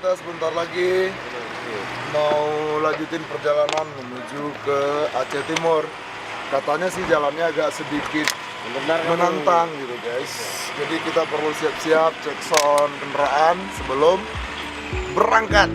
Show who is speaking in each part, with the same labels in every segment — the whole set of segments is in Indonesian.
Speaker 1: kita sebentar lagi mau lanjutin perjalanan menuju ke Aceh Timur. Katanya sih jalannya agak sedikit menantang gitu guys. Jadi kita perlu siap-siap cek sound kendaraan sebelum berangkat.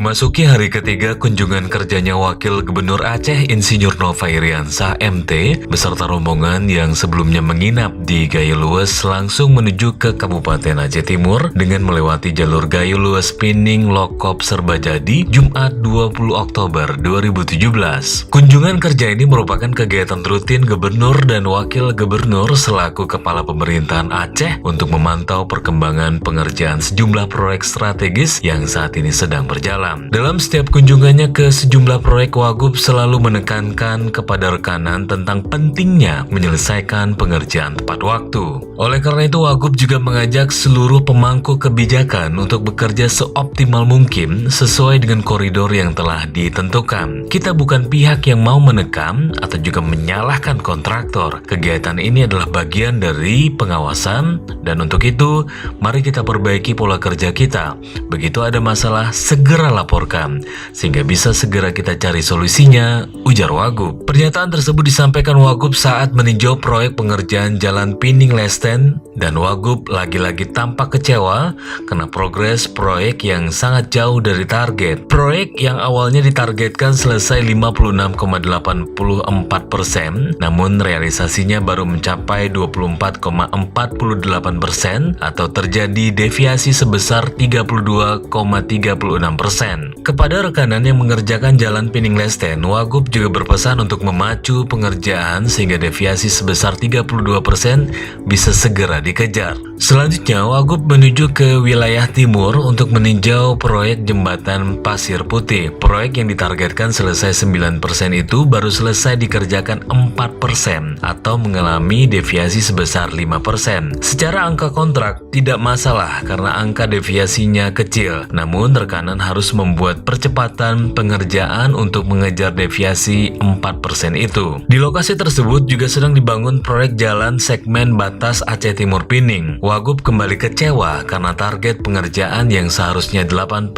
Speaker 2: Memasuki hari ketiga kunjungan kerjanya Wakil Gubernur Aceh Insinyur Nova Iriansah MT beserta rombongan yang sebelumnya menginap di Gayo Lues langsung menuju ke Kabupaten Aceh Timur dengan melewati jalur Gayo Lues Pining Lokop Serbajadi Jumat 20 Oktober 2017. Kunjungan kerja ini merupakan kegiatan rutin Gubernur dan Wakil Gubernur selaku Kepala Pemerintahan Aceh untuk memantau perkembangan pengerjaan sejumlah proyek strategis yang saat ini sedang berjalan. Dalam setiap kunjungannya ke sejumlah proyek, Wagub selalu menekankan kepada rekanan tentang pentingnya menyelesaikan pengerjaan tepat waktu. Oleh karena itu, Wagub juga mengajak seluruh pemangku kebijakan untuk bekerja seoptimal mungkin sesuai dengan koridor yang telah ditentukan. Kita bukan pihak yang mau menekan atau juga menyalahkan kontraktor. Kegiatan ini adalah bagian dari pengawasan dan untuk itu, mari kita perbaiki pola kerja kita. Begitu ada masalah, segera laporkan, sehingga bisa segera kita cari solusinya, ujar Wagub. Pernyataan tersebut disampaikan Wagub saat meninjau proyek pengerjaan Jalan Pining Lesten, dan Wagub lagi-lagi tampak kecewa karena progres proyek yang sangat jauh dari target. Proyek yang awalnya ditargetkan selesai 56,84%, namun realisasinya baru mencapai 24,48% atau terjadi deviasi sebesar 32,36%. Kepada rekanan yang mengerjakan Jalan Pining Lesten, Wagub juga berpesan untuk memacu pengerjaan sehingga deviasi sebesar 32% bisa segera dikejar. Selanjutnya, Wagub menuju ke wilayah timur untuk meninjau proyek Jembatan Pasir Putih. Proyek yang ditargetkan selesai 9% itu baru selesai dikerjakan 4% atau mengalami deviasi sebesar 5%. Secara angka kontrak tidak masalah karena angka deviasinya kecil, namun rekanan harus membuat percepatan pengerjaan untuk mengejar deviasi 4% itu. Di lokasi tersebut juga sedang dibangun proyek jalan segmen batas Aceh Timur Pining. Wagub kembali kecewa karena target pengerjaan yang seharusnya 8%,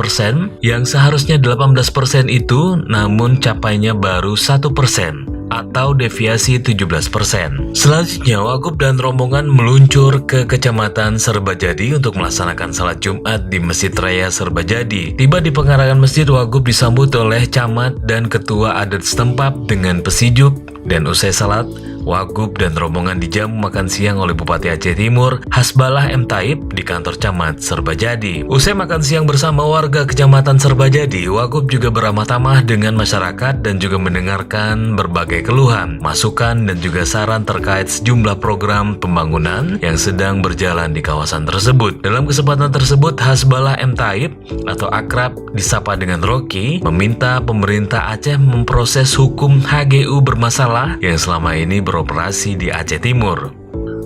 Speaker 2: yang seharusnya 18% itu namun capainya baru 1%. Atau deviasi 17%. Selanjutnya, Wagub dan rombongan meluncur ke Kecamatan Serbajadi untuk melaksanakan salat Jumat di Masjid Raya Serbajadi. Tiba di pengarangan masjid, Wagub disambut oleh camat dan ketua adat setempat dengan pesijuk, dan usai salat, Wagub dan rombongan dijamu makan siang oleh Bupati Aceh Timur, Hasbalah M. Taib di kantor camat Serbajadi. Usai makan siang bersama warga Kecamatan Serbajadi, Wagub juga beramah tamah dengan masyarakat dan juga mendengarkan berbagai keluhan, masukan dan juga saran terkait sejumlah program pembangunan yang sedang berjalan di kawasan tersebut. Dalam kesempatan tersebut, Hasbalah M. Taib atau akrab disapa dengan Rocky meminta pemerintah Aceh memproses hukum HGU bermasalah yang selama ini beroperasi di Aceh Timur.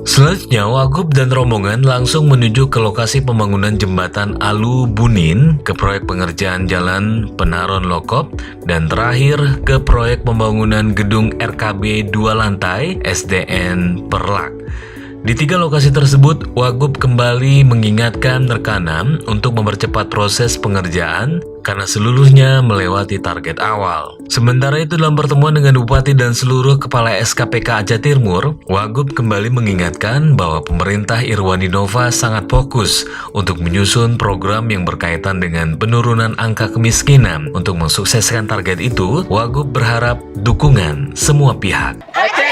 Speaker 2: Selanjutnya, Wagub dan rombongan langsung menuju ke lokasi pembangunan jembatan Alu Bunin, ke proyek pengerjaan jalan Penaron Lokop, dan terakhir ke proyek pembangunan gedung RKB 2 lantai SDN Perlak. Di tiga lokasi tersebut, Wagub kembali mengingatkan rekanan untuk mempercepat proses pengerjaan karena seluruhnya melewati target awal. Sementara itu, dalam pertemuan dengan Bupati dan seluruh kepala SKPK Aceh Timur, Wagub kembali mengingatkan bahwa pemerintah Irwandi Nova sangat fokus untuk menyusun program yang berkaitan dengan penurunan angka kemiskinan. Untuk mensukseskan target itu, Wagub berharap dukungan semua pihak.
Speaker 3: Aceh